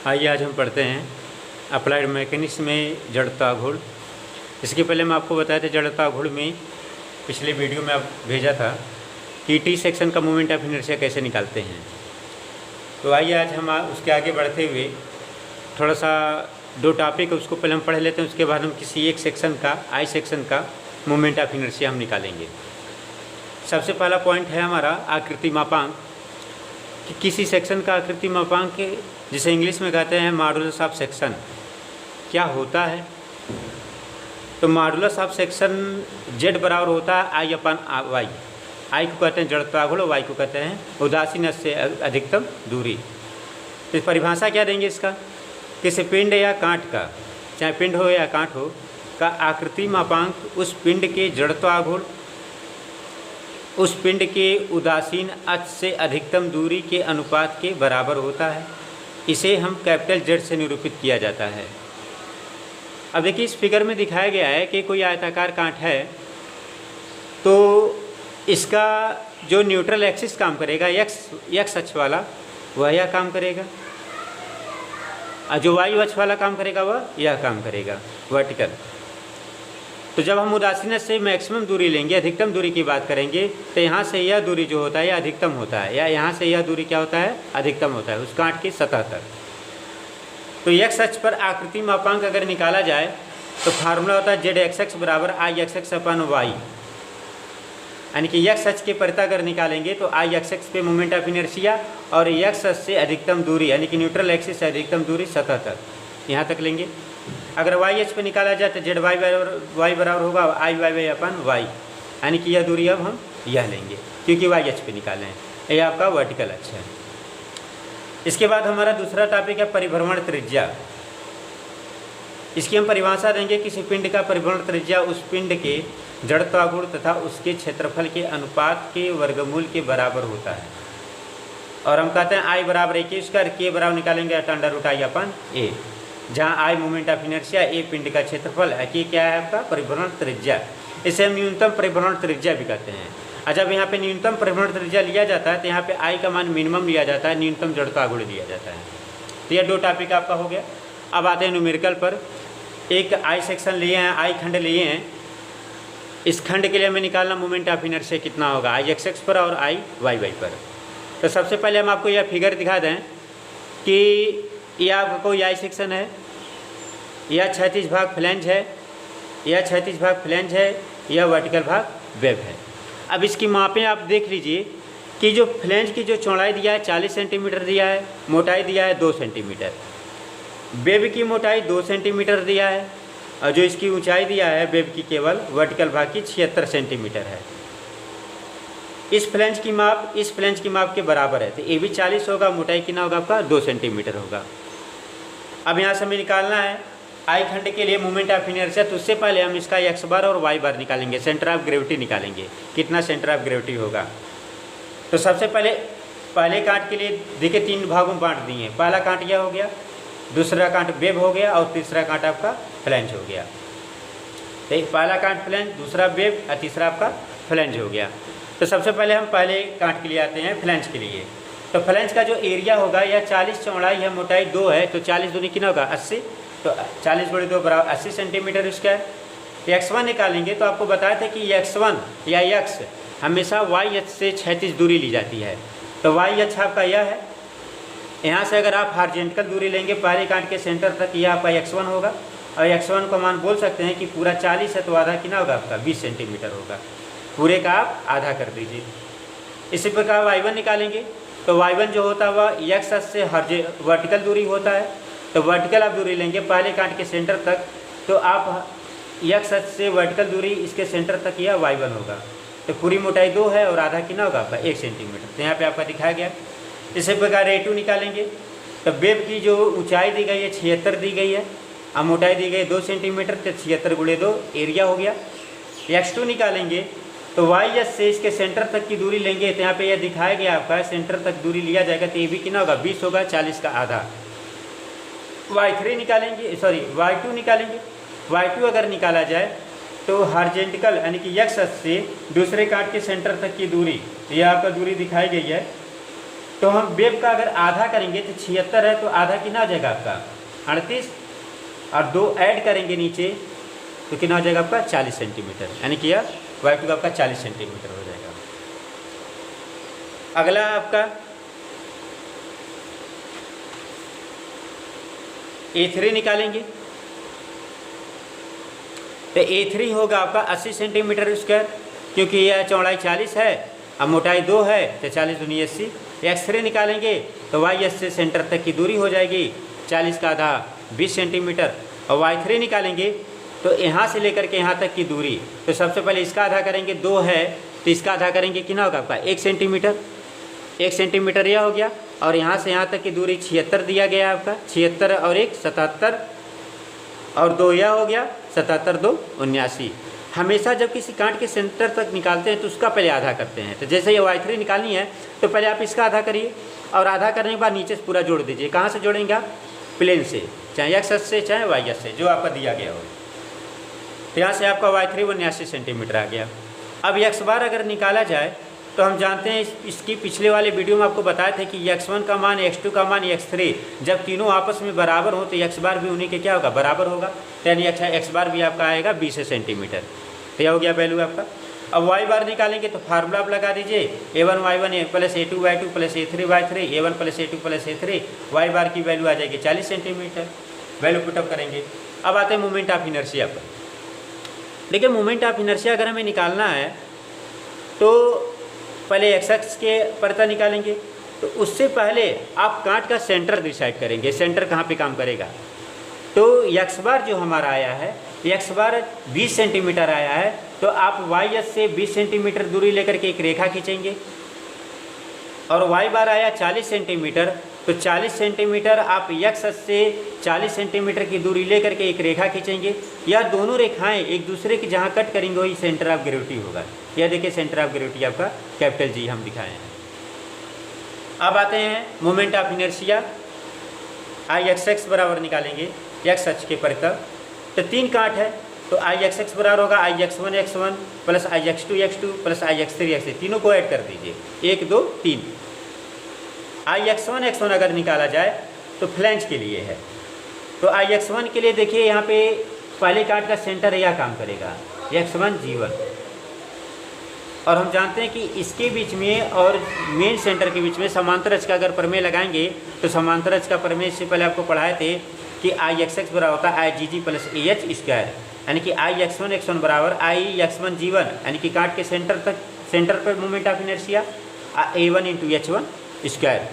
आइए आज हम पढ़ते हैं अप्लाइड मैकेनिक्स में जड़ता घूर्ण। इसके पहले मैं आपको बताया था जड़ता घूर्ण में पिछले वीडियो में आप भेजा था कि टी सेक्शन का मोमेंट ऑफ इनर्शिया कैसे निकालते हैं। तो आइए आज हम उसके आगे बढ़ते हुए थोड़ा सा दो टॉपिक उसको पहले हम पढ़ लेते हैं, उसके बाद हम किसी एक सेक्शन का आई सेक्शन का मोमेंट ऑफ इनर्शिया हम निकालेंगे। सबसे पहला पॉइंट है हमारा आकृति मापांक कि किसी सेक्शन का आकृति मापांक जिसे इंग्लिश में कहते हैं मॉडुलस ऑफ सेक्शन क्या होता है। तो मॉडुलस ऑफ सेक्शन जेड बराबर होता है आई अपन वाई। आई को कहते हैं जड़ता घूर्ण, वाई को कहते हैं उदासीन से अधिकतम दूरी। तो परिभाषा क्या देंगे इसका, किसी पिंड या कांट का, चाहे पिंड हो या कांट हो, का आकृति मापांक उस पिंड के जड़ता घूर्ण उस पिंड के उदासीन अक्ष से अधिकतम दूरी के अनुपात के बराबर होता है। इसे हम कैपिटल जेड से निरूपित किया जाता है। अब देखिए इस फिगर में दिखाया गया है कि कोई आयताकार कांट है, तो इसका जो न्यूट्रल एक्सिस काम करेगा एक्स अक्ष वाला वह यह काम करेगा, और जो वाई अक्ष वाला काम करेगा वह यह काम करेगा वर्टिकल। तो जब हम उदासीन से मैक्सिमम दूरी लेंगे, अधिकतम दूरी की बात करेंगे, तो यहाँ से यह दूरी जो होता है यह अधिकतम होता है, या यहाँ से यह दूरी क्या होता है, अधिकतम होता है उस कांट की सतह तक। तो एक्स अक्ष पर आकृति मापांक अगर निकाला जाए तो फार्मूला होता है जेड एक्स एक्स बराबर आई एक्स एक्स अपन वाई, यानी कि एक्स अक्ष के परिता अगर निकालेंगे तो आई एक्स एक्स पे मोमेंट ऑफ इनर्शिया और एक्स अक्ष से अधिकतम दूरी यानी कि न्यूट्रल एक्सिस से अधिकतम दूरी सतह तक यहाँ तक लेंगे। अगर वाई एच पे निकाला जाए तो जेड वाई बराबर होगा आई वाई वाई अपन वाई, यानी कि यह दूरी अब हम यह लेंगे क्योंकि वाई एच पे निकाले हैं, यह आपका वर्टिकल अक्ष है। इसके बाद हमारा दूसरा टॉपिक है परिभ्रमण त्रिज्या। इसकी हम परिभाषा देंगे, किसी पिंड का परिभ्रमण त्रिज्या उस पिंड के जड़ता घूर्ण तथा उसके क्षेत्रफल के अनुपात के वर्गमूल के बराबर होता है। और हम कहते हैं आई बराबर ए के स्क्वायर, के बराबर निकालेंगे अंडर रूट आई अपन ए, जहाँ आई मोमेंट ऑफ इनर्शिया, ए पिंड का क्षेत्रफल है, कि क्या है आपका परिभ्रमण त्रिज्या। इसे हम न्यूनतम परिभ्रमण त्रिज्या भी कहते हैं। और जब यहाँ पे न्यूनतम परिभ्रमण त्रिज्या लिया जाता है तो यहाँ पे आई का मान मिनिमम लिया जाता है, न्यूनतम जड़ता घूर्ण लिया जाता है। तो यह दो टॉपिक आपका हो गया। अब आते हैं न्यूमेरिकल पर। एक आई सेक्शन लिए हैं, आई खंड लिए हैं, इस खंड के लिए हमें निकालना मोमेंट ऑफ इनर्शिया कितना होगा आई एक्स एक्स पर और आई वाई वाई पर। तो सबसे पहले हम आपको यह फिगर दिखा दें कि यह आपका कोई आई सेक्शन है, यह क्षैतिज भाग फ्लैंज है, यह क्षैतिज भाग फ्लैंज है, यह वर्टिकल भाग वेब है। अब इसकी मापें आप देख लीजिए कि जो फ्लैंज की जो चौड़ाई दिया है 40 सेंटीमीटर दिया है, मोटाई दिया है 2 सेंटीमीटर, वेब की मोटाई 2 सेंटीमीटर दिया है, और जो इसकी ऊंचाई दिया है वेब की केवल वर्टिकल भाग की 76 सेंटीमीटर है। इस फ्लैंज की माप इस फ्लैंज की माप के बराबर है, तो ये भी 40 होगा, मोटाई कितना होगा आपका 2 सेंटीमीटर होगा। अब यहाँ से हमें निकालना है आई खंड के लिए मोमेंट ऑफ इनर्शिया। तो उससे पहले हम इसका एक्स बार और वाई बार निकालेंगे, सेंटर ऑफ ग्रेविटी निकालेंगे, कितना सेंटर ऑफ ग्रेविटी होगा। तो सबसे पहले कांट के लिए देखिए 3 भागों में बांट दिए हैं। पहला कांट यह हो गया, दूसरा कांट वेब हो गया, और तीसरा कांट आपका फ्लैंज हो गया। तो एक पहला कांट फ्लैंज, दूसरा वेब और तीसरा आपका फ्लैंज हो गया। तो सबसे पहले हम पहले कांट के लिए आते हैं फ्लैंज के लिए। तो फ्लैंज का जो एरिया होगा यह 40 चौड़ाई है, मोटाई 2 है, तो 40 दूनी कितना होगा 80, तो 40 × 2 बराबर 80 सेंटीमीटर स्क्वायर। x1 निकालेंगे तो आपको बताया था कि x1 या x हमेशा y अक्ष से क्षैतिज दूरी ली जाती है। तो y अक्ष आपका यह है, यहाँ से अगर आप हॉरिजॉन्टल दूरी लेंगे पहले कांट के सेंटर तक, यह आपका x1 होगा, और x1 का मान बोल सकते हैं कि पूरा 40 है तो आधा कितना होगा आपका 20 सेंटीमीटर होगा, पूरे का आप आधा कर दीजिए। इसी प्रकार y1 निकालेंगे तो y1 जो होता है वह x अक्ष से वर्टिकल दूरी होता है, तो वर्टिकल आप दूरी लेंगे पहले कांट के सेंटर तक, तो आप x अक्ष से वर्टिकल दूरी इसके सेंटर तक यह y1 होगा। तो पूरी मोटाई 2 है और आधा कितना होगा आपका 1 सेंटीमीटर, तो यहाँ पे आपका दिखाया गया। इसी प्रकार a2 निकालेंगे तो वेब की जो ऊंचाई दी गई है 76 दी गई है, और मोटाई दी गई 2 सेंटीमीटर, तो 76 × 2 एरिया हो गया। x2 निकालेंगे तो y अक्ष से इसके सेंटर तक की दूरी लेंगे, तो यहाँ पे यह दिखाया गया आपका सेंटर तक दूरी लिया जाएगा, तो ये भी कितना होगा 20 होगा, 40 का आधा। y3 निकालेंगे, सॉरी y2 निकालेंगे। y2 अगर निकाला जाए तो हॉरिजॉन्टल यानी कि x अक्ष से दूसरे कांट के सेंटर तक की दूरी, यह आपका दूरी दिखाई गई है, तो हम वेब का अगर आधा करेंगे तो 76 है, तो आधा कितना हो जाएगा आपका 38, और 2 ऐड करेंगे नीचे तो कितना हो जाएगा आपका 40 सेंटीमीटर, यानी कि यह y2 का आपका 40 सेंटीमीटर हो जाएगा। अगला आपका A3 निकालेंगे, तो A3 होगा आपका 80 सेंटीमीटर स्क्वायर, क्योंकि यह चौड़ाई 40 है अब मोटाई 2 है, तो 40 दूनी 80। X3 निकालेंगे तो y से सेंटर तक की दूरी हो जाएगी 40 का आधा 20 सेंटीमीटर, और Y3 निकालेंगे तो यहाँ से लेकर के यहाँ तक की दूरी, तो सबसे पहले इसका आधा करेंगे, 2 है तो इसका आधा करेंगे, कितना होगा आपका 1 सेंटीमीटर, 1 सेंटीमीटर यह हो गया, और यहाँ से यहाँ तक की दूरी 76 दिया गया आपका, 76 और 1 77, और 2 यह हो गया 77 2 79। हमेशा जब किसी कांट के सेंटर तक निकालते हैं तो उसका पहले आधा करते हैं। तो जैसे ये Y3 निकालनी है तो पहले आप इसका आधा करिए, और आधा करने के बाद नीचे से पूरा जोड़ दीजिए। कहाँ से जोड़ेंगे आप? प्लेन से, चाहे एक्स अक्ष से चाहे वाई अक्ष से, जो आपका दिया गया हो। तो यहाँ से आपका Y3 79 सेंटीमीटर आ गया। अब x बार अगर निकाला जाए तो हम जानते हैं इसकी पिछले वाले वीडियो में आपको बताए थे कि x1 का मान, x2 का मान, x3 जब तीनों आपस में बराबर हो तो x बार भी उन्हीं के क्या होगा, बराबर होगा। तो यानी x बार भी आपका आएगा 20 सेंटीमीटर। तो यह हो गया वैल्यू आपका। अब y बार निकालेंगे तो फार्मूला आप लगा दीजिए, a1 y1 plus a2 y2 plus a3 y3, a1 plus a2 plus a3, y बार की वैल्यू आ जाएगी 40 सेंटीमीटर। वैल्यू पुटअप करेंगे। अब आते हैं मोमेंट ऑफ इनर्शिया पर। देखिए मोमेंट ऑफ इनर्शिया अगर हमें निकालना है तो पहले एक्स एक्स के परता निकालेंगे, तो उससे पहले आप कांट का सेंटर डिसाइड करेंगे, सेंटर कहाँ पे काम करेगा। तो एक्स बार जो हमारा आया है, एक्स बार 20 सेंटीमीटर आया है, तो आप वाई एस से 20 सेंटीमीटर दूरी लेकर के एक रेखा खींचेंगे, और वाई बार आया 40 सेंटीमीटर, तो 40 सेंटीमीटर आप एक्स अक्ष से 40 सेंटीमीटर की दूरी लेकर के एक रेखा खींचेंगे। यह दोनों रेखाएं एक दूसरे की जहां कट करेंगे वही सेंटर ऑफ ग्रेविटी होगा। यह देखिए सेंटर ऑफ ग्रेविटी आपका कैपिटल जी हम दिखाए हैं। अब आते हैं moment of inertia. I x x बराबर निकालेंगे एक्स अक्ष के परितः, तो 3 कांट है, तो आई एक्स एक्स बराबर होगा आई एक्स वन प्लस आई एक्स टू प्लस आई एक्स थ्री, तीनों को ऐड कर दीजिए, 1 2 3। आई एक्स वन अगर निकाला जाए तो फ्लैंज के लिए है, तो आई एक्स वन के लिए देखिए यहाँ पे पहले काट का सेंटर यह काम करेगा x1 g1, और हम जानते हैं कि इसके बीच में और मेन सेंटर के बीच में समांतर अक्ष का अगर प्रमेय लगाएंगे तो समांतर अक्ष का प्रमेय से पहले आपको पढ़ाए थे कि आई एक्स एक्स बराबर होता है आई जी जी प्लस ए एच स्क्वायर, यानी कि आई एक्स वन बराबर आई एक्स1 g1, यानी कि काट के सेंटर पर moment of inertia a1 into h1 square.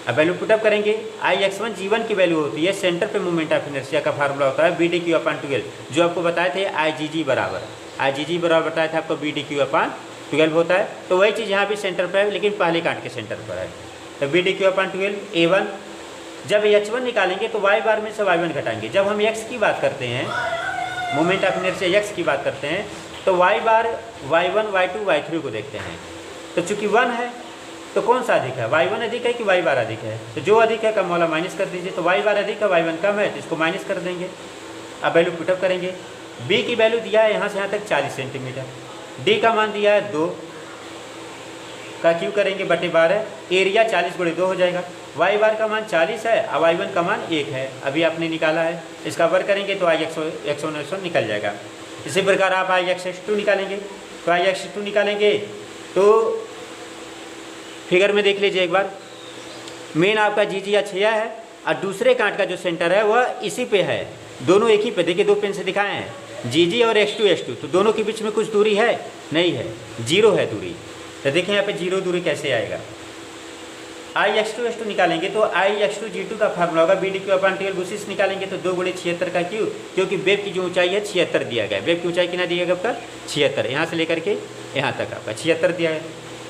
अब वैल्यू पुटअप करेंगे, आई एक्स1 g1 की वैल्यू होती है सेंटर पे मोमेंट ऑफ इनर्शिया का फार्मूला होता है BDQ/12, जो आपको बताए थे IgG बराबर बताया था आपको BDQ/12 होता है। तो वही चीज़ यहाँ भी सेंटर पर है, लेकिन पहले काट के सेंटर पर है। तो BDQ/12 a1, जब h1 निकालेंगे तो y बार में से y1 घटाएंगे। जब हम x की बात करते हैं, मोमेंट ऑफ इनर्शिया x की बात करते हैं, तो y बार y1 y2 y3 को देखते हैं। तो चूंकि 1 है तो कौन सा अधिक है, y1 अधिक है कि y बार अधिक है, तो जो अधिक है कम वाला माइनस कर दीजिए। तो y बार अधिक है y1 कम है तो इसको माइनस कर देंगे। अब वैल्यू पुटअप करेंगे, b की वैल्यू दिया है यहाँ से यहाँ तक 40 सेंटीमीटर, d का मान दिया है 2 का क्यू करेंगे बटे 12, एरिया 40 × 2 हो जाएगा। y बार का मान 40 है और y1 का मान 1 है, अभी आपने निकाला है, इसका वर्ग करेंगे तो आई x1 निकल जाएगा। इसी प्रकार आप आई x2 निकालेंगे, तो आई x2 निकालेंगे तो फिगर में देख लीजिए एक बार, मेन आपका जी या 6 है और दूसरे कांट का जो सेंटर है वह इसी पे है, दोनों एक ही पे, देखिए 2 पेन से दिखाए हैं जी और x2, तो दोनों के बीच में कुछ दूरी है नहीं है, 0 है दूरी। तो देखिए यहाँ पे 0 दूरी कैसे आएगा। आई x2 निकालेंगे तो आई x2 g2 का फार्मूला होगा BDQ/12, उसी से निकालेंगे तो 2 × 76 का क्यू, क्योंकि वेब की जो ऊंचाई है 76 दिया गया है, वेब की ऊंचाई कितना दिया गया आपका 76, यहाँ से लेकर के यहाँ तक आपका 76 दिया है।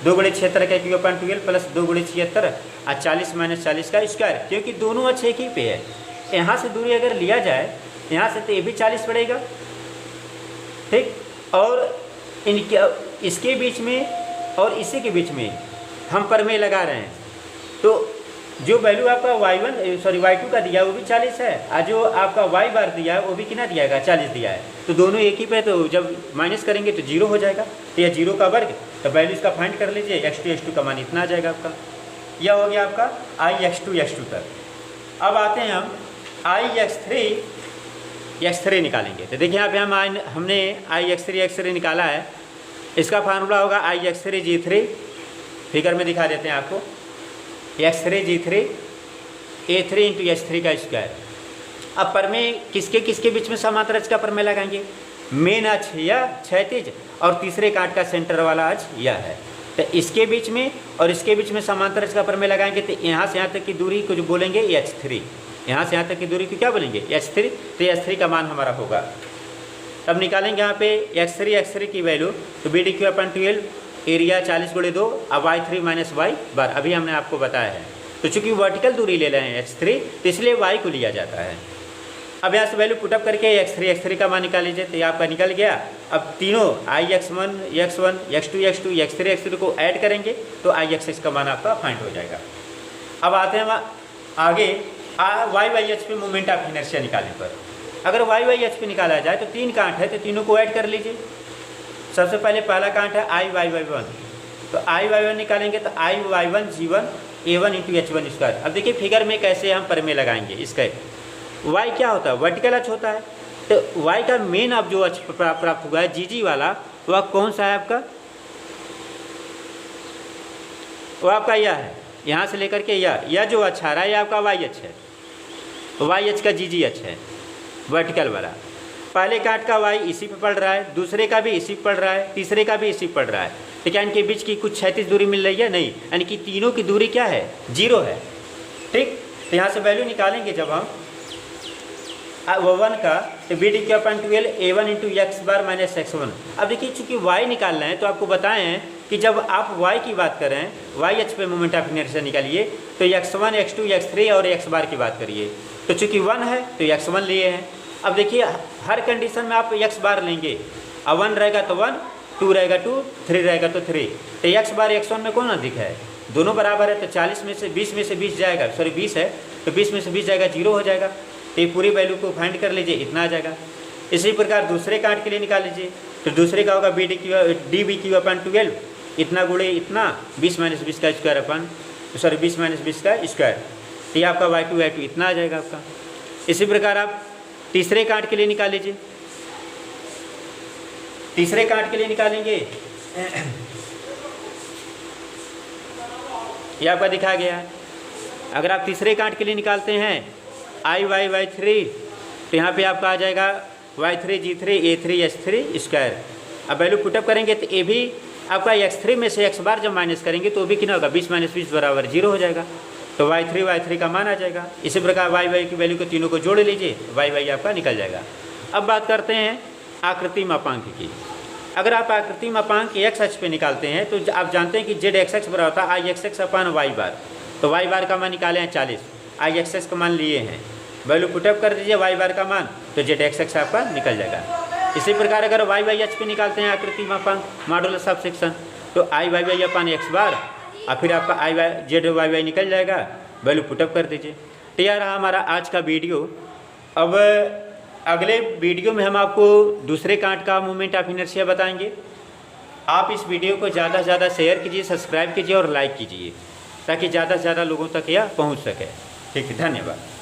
2 × 76 का Q/12 प्लस 2 × 76 और 40 - 40 का स्क्वायर, क्योंकि दोनों अच्छे एक ही पे है। यहाँ से दूरी अगर लिया जाए यहाँ से तो ये भी 40 पड़ेगा, ठीक, और इनके इसके बीच में और इसी के बीच में हम प्रमेय लगा रहे हैं, तो जो वैल्यू आपका y2 का दिया है वो भी 40 है, और जो आपका y बार दिया है वो भी कितना दिया है 40 दिया है, तो दोनों एक ही पे, तो जब माइनस करेंगे तो 0 हो जाएगा, तो यह 0 का वर्ग, तो वैल्यू इसका फाइंड कर लीजिए, x2 का मान इतना आ जाएगा आपका। यह हो गया आपका IX2 X2 तक। अब आते हैं हम X3 निकालेंगे। तो देखिए यहाँ पे हमने IX3 निकाला है। इसका फार्मूला होगा IX3G3, फिगर में दिखा देते हैं आपको, X3G3 A3 × H3 का स्क्वायर। अब परमेय किसके किसके बीच में समांतर अक्ष का परमेय लगाएंगे? मेन अक्ष या क्षैतिज और तीसरे काट का सेंटर वाला अक्ष यह है। तो इसके बीच में और इसके बीच में समांतर अक्ष का परमेय लगाएंगे तो यहाँ से यहाँ तक की दूरी को जो बोलेंगे H3, यहाँ से यहाँ तक की दूरी को क्या बोलेंगे? H3। तो H3 का मान हमारा होगा। तब निकालेंगे यहाँ पे X3 की वैल्यू, तो BDQ/12 एरिया 40 × 2, अब Y3 - Y बार अभी हमने आपको बताया है। तो चूंकि वर्टिकल दूरी ले रहे हैं X3, तो इसलिए Y को लिया जाता है। अब यहाँ से वैल्यू पुटअप करके X3 का मान निकाल लीजिए, तो ये आपका निकल गया। अब तीनों IX1 X2 X3 को ऐड करेंगे तो IX का मान आपका फाइंड हो जाएगा। अब आते हैं आगे YH पे मोमेंट ऑफ इनर्शिया निकालने पर। अगर YH पे निकाला जाए तो 3 कांट है, तो तीनों को ऐड कर लीजिए। सबसे पहले पहला कांट है IY1, तो IY1 निकालेंगे तो IY1G1 A1 × H1 स्क्वायर। अब देखिए फिगर में कैसे हम परमेय लगाएंगे इसका। Y क्या होता है? वर्टिकल अक्ष होता है। तो Y का मेन अब जो अक्ष प्राप्त हुआ है GG वाला, वह कौन सा है आपका? वो आपका यह है, यहाँ से लेकर के यह जो अक्ष आ रहा है यह आपका YH है। YH का GG अक्ष है वर्टिकल वाला। पहले काट का Y इसी पे पड़ रहा है, दूसरे का भी इसी पे पड़ रहा है, तीसरे का भी इसी पे पड़ रहा है। तो क्या इनके बीच की कुछ क्षैतिज दूरी मिल रही है? नहीं, यानी कि तीनों की दूरी क्या है? 0 है। ठीक, तो यहाँ से वैल्यू निकालेंगे जब हम W1 का, तो BDQ/12 A1 × X बार - X1। अब देखिए चूँकि Y निकाल रहे हैं तो आपको बताएं हैं कि जब आप Y की बात करें, YH पे मोमेंट ऑफ इनर्शिया निकालिए तो X1 X2 X3 और X बार की बात करिए। तो चूँकि 1 है तो X1 लिए हैं। अब देखिए हर कंडीशन में आप X बार लेंगे। अब 1 रहेगा तो 1, 2 रहेगा 2, 3 रहेगा तो 3। तो X बार X1 में कौन अधिक है? दोनों बराबर है। तो 40 में से 20 में से 20 जाएगा, सॉरी 20 है, तो 20 में से 20 जाएगा, 0 हो जाएगा। तो ये पूरी वैल्यू को फाइंड कर लीजिए, इतना आ जाएगा। इसी प्रकार दूसरे काट के लिए निकाल लीजिए। तो दूसरे का होगा DBQ/12 इतना गुणे इतना 20 - 20 का स्क्वायर अपन, सॉरी 20 - 20 का स्क्वायर। तो ये आपका Y2 इतना आ जाएगा आपका। इसी प्रकार आप तीसरे काट के लिए निकाल लीजिए। तीसरे काट के लिए निकालेंगे, ये आपका दिखाया गया है। अगर आप तीसरे काट के लिए निकालते हैं IY3, तो यहाँ पे आपका आ जाएगा Y3G3 A3 H3 स्क्वायर। अब वैल्यू पुटअप करेंगे तो ये भी आपका X3 में से X बार जब माइनस करेंगे तो भी कितना होगा? 20 - 20 बराबर 0 हो जाएगा। तो Y3 का मान आ जाएगा। इसी प्रकार YY की वैल्यू को तीनों को जोड़ लीजिए, YY आपका निकल जाएगा। अब बात करते हैं आकृति मापांक की। अगर आप आकृति मापांक X अक्ष पे निकालते हैं तो आप जानते हैं कि ZX बराबर होता है IXX/Y बार। तो Y बार का मान निकाले हैं 40, IXX का मान लिए हैं, वैल्यू पुटअप कर दीजिए Y बार का मान, तो ZXX आपका निकल जाएगा। इसी प्रकार अगर YYH पे निकालते हैं आकृति मापांक मॉडुलस ऑफ सेक्शन, तो IYY/X बार और फिर आपका ZYY निकल जाएगा, वैल्यू पुटअप कर दीजिए। तो यह रहा हमारा आज का वीडियो। अब अगले वीडियो में हम आपको दूसरे काट का मोमेंट ऑफ इनर्शिया बताएंगे। आप इस वीडियो को ज़्यादा से ज़्यादा शेयर कीजिए, सब्सक्राइब कीजिए और लाइक कीजिए ताकि ज़्यादा से ज़्यादा लोगों तक यह पहुंच सके। ठीक है, धन्यवाद।